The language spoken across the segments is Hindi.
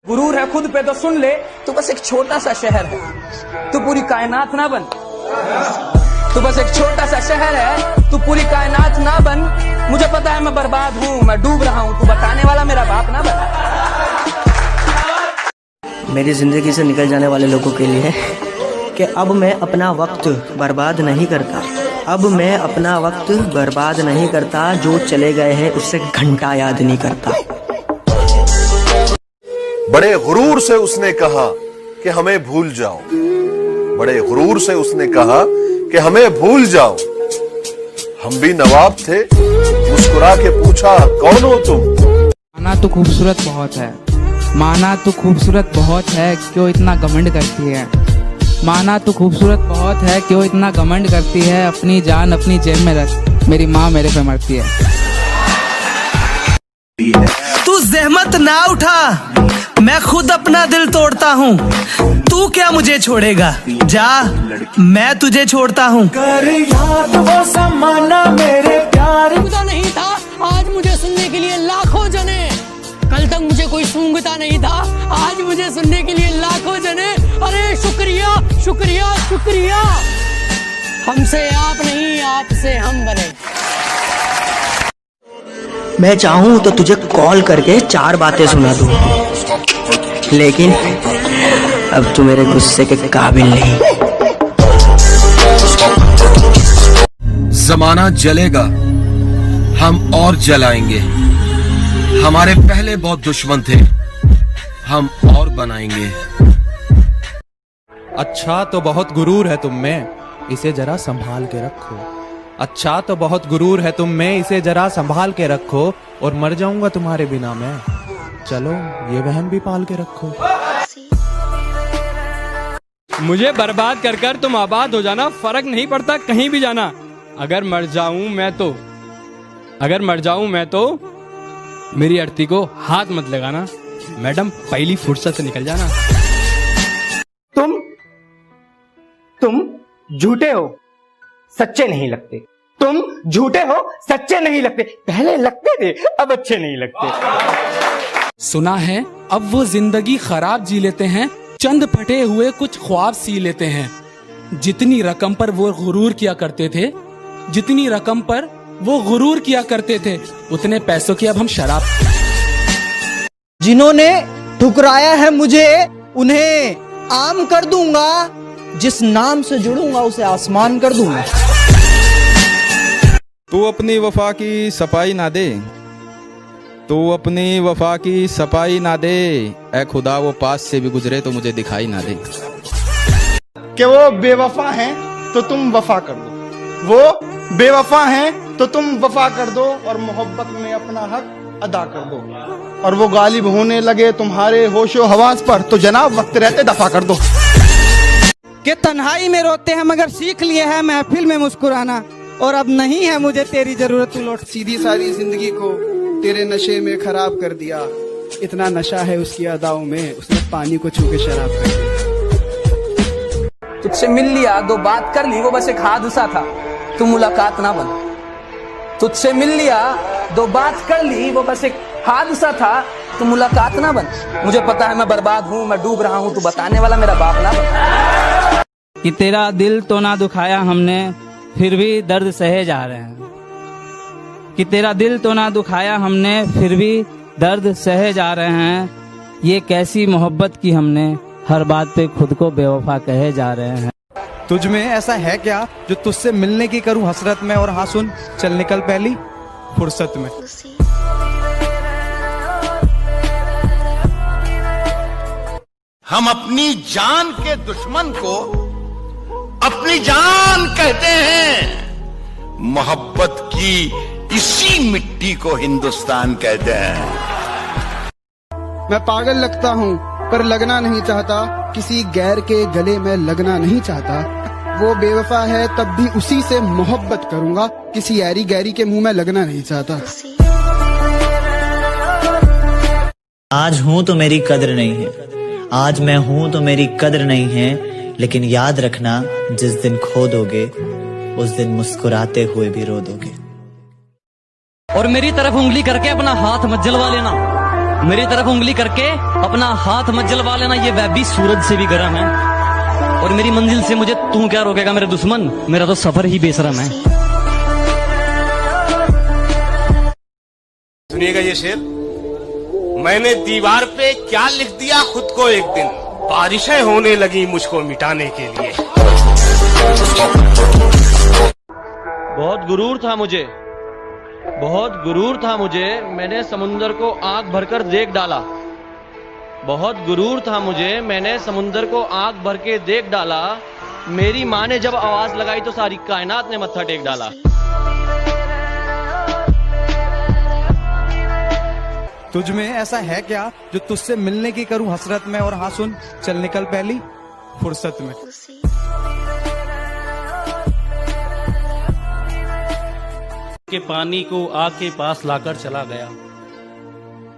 गुरूर है खुद पे तो सुन ले, तू बस एक छोटा सा शहर है, तू पूरी कायनात ना बन। तू बस एक छोटा सा शहर है, तू पूरी कायनात ना बन। मुझे पता है मैं बर्बाद हूँ, मैं डूब रहा हूँ, तू बताने वाला मेरा बाप ना बन। मेरी जिंदगी से निकल जाने वाले लोगों के लिए कि अब मैं अपना वक्त बर्बाद नहीं करता, अब मैं अपना वक्त बर्बाद नहीं करता, जो चले गए हैं उससे घंटा याद नहीं करता। बड़े गुरूर से उसने कहा कि हमें भूल जाओ, बड़े गुरूर से उसने कहा कि हमें भूल जाओ। हम भी नवाब थे, मुस्कुरा के पूछा कौन हो तुम। माना तो खूबसूरत बहुत है, माना तो खूबसूरत बहुत है, क्यों इतना घमंड करती है। माना तो खूबसूरत बहुत है, क्यों इतना घमंड करती है। अपनी जान अपनी जेब में रख, मेरी माँ मेरे पे मरती है। तू जहमत ना उठा, मैं खुद अपना दिल तोड़ता हूँ। तू क्या मुझे छोड़ेगा, जा मैं तुझे छोड़ता हूँ। कर याद वो समाना मेरे प्यार। नहीं था आज मुझे सुनने के लिए लाखों जने, कल तक मुझे कोई सूंघता नहीं था, आज मुझे सुनने के लिए लाखों जने। अरे शुक्रिया शुक्रिया शुक्रिया, हमसे आप नहीं आपसे हम बने। मैं चाहूँ तो तुझे कॉल करके 4 बातें सुना दूँ, लेकिन अब तू मेरे गुस्से के काबिल नहीं। जमाना जलेगा, हम और जलाएंगे। हमारे पहले बहुत दुश्मन थे, हम और बनाएंगे। अच्छा तो बहुत गुरूर है तुम में, इसे जरा संभाल के रखो। अच्छा तो बहुत गुरूर है तुम में, इसे जरा संभाल के रखो। और मर जाऊंगा तुम्हारे बिना मैं, चलो ये वहम भी पाल के रखो। मुझे बर्बाद कर कर तुम आबाद हो जाना, फर्क नहीं पड़ता कहीं भी जाना। अगर मर जाऊं मैं तो मेरी अर्थी को हाथ मत लगाना। मैडम पहली फुर्सत से निकल जाना। तुम झूठे हो, सच्चे नहीं लगते। तुम झूठे हो, सच्चे नहीं लगते। पहले लगते थे, अब अच्छे नहीं लगते। सुना है अब वो जिंदगी खराब जी लेते हैं, चंद फटे हुए कुछ ख्वाब सी लेते हैं। जितनी रकम पर वो गुरूर किया करते थे, जितनी रकम पर वो गुरूर किया करते थे, उतने पैसों की अब हम शराब। जिन्होंने ठुकराया है मुझे, उन्हें आम कर दूंगा। जिस नाम से जुड़ूंगा उसे आसमान कर दूंगा। तू अपनी वफा की सफाई ना दे, तू अपनी वफा की सफाई ना दे। ऐ खुदा वो पास से भी गुजरे तो मुझे दिखाई ना दे। कि वो बेवफा हैं तो तुम वफा कर दो, वो बेवफा हैं तो तुम वफा कर दो, और मोहब्बत में अपना हक अदा कर दो। और वो गालिब होने लगे तुम्हारे होशो हवास पर, तो जनाब वक्त रहते दफा कर दो। कि तन्हाई में रोते हैं मगर सीख लिए हैं महफिल में मुस्कुराना, और अब नहीं है मुझे तेरी जरूरत, तू लौट। सीधी सारी जिंदगी को तेरे नशे में खराब कर दिया। इतना नशा है उसकी अदाओं में, उसने पानी को छू के शराब कर दिया। तुझसे मिल लिया, 2 बात कर ली, वो बस एक हादसा था, तू मुलाकात ना बन। तुझसे मिल लिया, 2 बात कर ली, वो बस एक हादसा था, तू मुलाकात ना बन। मुझे पता है मैं बर्बाद हूँ, मैं डूब रहा हूँ, तू बताने वाला मेरा बाप ना बन। कि तेरा दिल तो ना दुखाया हमने, फिर भी दर्द सहे जा रहे हैं। कि तेरा दिल तो ना दुखाया हमने, फिर भी दर्द सहे जा रहे हैं। ये कैसी मोहब्बत की हमने, हर बात पे खुद को बेवफा कहे जा रहे हैं। तुझ में ऐसा है क्या जो तुझसे मिलने की करूं हसरत में। और हाँ सुन, चल निकल पहली फुर्सत में। हम अपनी जान के दुश्मन को अपनी जान कहते हैं। मोहब्बत की इसी मिट्टी को हिंदुस्तान कहते हैं। मैं पागल लगता हूँ पर लगना नहीं चाहता, किसी गैर के गले में लगना नहीं चाहता। वो बेवफा है तब भी उसी से मोहब्बत करूंगा, किसी यारी गैरी के मुंह में लगना नहीं चाहता। आज हूँ तो मेरी कद्र नहीं है, आज मैं हूँ तो मेरी कद्र नहीं है, लेकिन याद रखना जिस दिन खो दोगे उस दिन मुस्कुराते हुए भी रो दोगे। और मेरी तरफ उंगली करके अपना हाथ मत जलवा लेना। मेरी तरफ उंगली करके अपना हाथ मत जलवा लेना, ये वह भी सूरज से भी गर्म है। और मेरी मंजिल से मुझे तू क्या रोकेगा मेरे दुश्मन, मेरा तो सफर ही बेशरम है। सुनिएगा ये शेर। मैंने दीवार पे क्या लिख दिया खुद को एक दिन, बारिशें होने लगी मुझको मिटाने के लिए। बहुत गुरूर था मुझे, बहुत गुरूर था मुझे, मैंने समुंदर को आंख भरकर देख डाला। बहुत गुरूर था मुझे, मैंने समुंदर को आंख भर के देख डाला। मेरी माँ ने जब आवाज लगाई तो सारी कायनात ने मत्था टेक डाला। तुझ में ऐसा है क्या जो तुझसे मिलने की करूं हसरत में। और हाँ सुन, चल निकल पहली फुर्सत में। के पानी को आग के पास लाकर चला गया,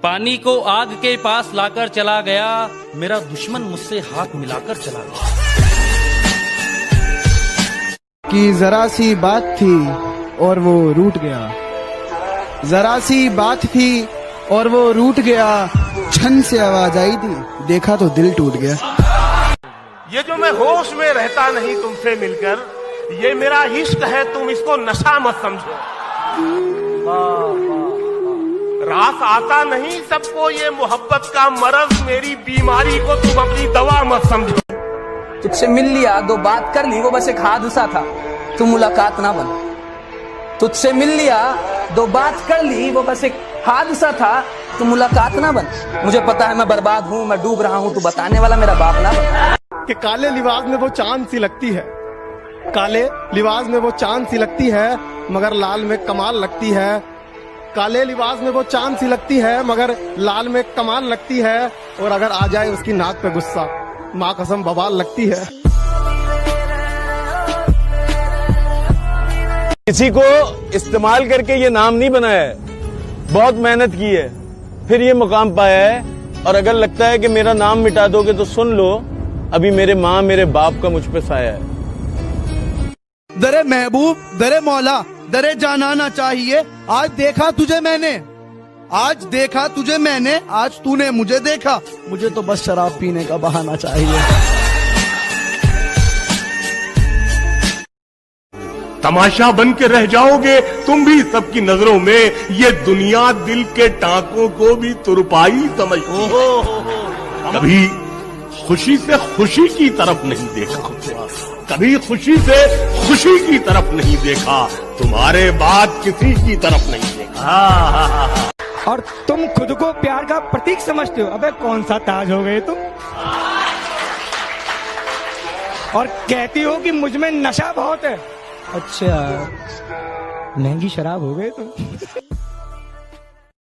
पानी को आग के पास लाकर चला गया, मेरा दुश्मन मुझसे हाथ मिलाकर चला गया। कि जरा सी बात थी और वो रूठ गया, जरा सी बात थी और वो रूठ गया। छन से आवाज आई थी, देखा तो दिल टूट गया। ये जो मैं होश में रहता नहीं तुमसे मिलकर, ये मेरा इश्क है, तुम इसको नशा मत समझो। रास आता नहीं सबको ये मोहब्बत का मरज, मेरी बीमारी को तुम अपनी दवा मत समझो। तुझसे मिल लिया, दो बात कर ली, वो बस एक हादसा था, तू मुलाकात ना बन। तुझसे मिल लिया, दो बात कर ली, वो बस एक हादसा था, तू मुलाकात ना बन। मुझे पता है मैं बर्बाद हूँ, मैं डूब रहा हूँ, तू बताने वाला मेरा बाप ना बन। कि काले लिबास में वो चांद सी लगती है, काले लिबास में वो चांद सी लगती है, मगर लाल में कमाल लगती है। काले लिबास में वो चांद सी लगती है, मगर लाल में कमाल लगती है। और अगर आ जाए उसकी नाक पे गुस्सा, माँ कसम बवाल लगती है। किसी को इस्तेमाल करके ये नाम नहीं बनाया है, बहुत मेहनत की है, फिर ये मुकाम पाया है। और अगर लगता है कि मेरा नाम मिटा दोगे तो सुन लो, अभी मेरे माँ मेरे बाप का मुझ पे साया है। दरे महबूब, दरे मौला, दरे जानाना चाहिए। आज देखा तुझे मैंने, आज देखा तुझे मैंने, आज तूने मुझे देखा। मुझे तो बस शराब पीने का बहाना चाहिए। तमाशा बन के रह जाओगे तुम भी सबकी नजरों में, ये दुनिया दिल के टांकों को भी तुरपाई समझती है। कभी खुशी से खुशी की तरफ नहीं देखा, कभी खुशी से खुशी की तरफ नहीं देखा, तुम्हारे बाद किसी की तरफ नहीं देखा। और तुम खुद को प्यार का प्रतीक समझते हो, अबे कौन सा ताज हो गए तुम। और कहती हो कि मुझ में नशा बहुत है, अच्छा महंगी शराब हो गए तुम।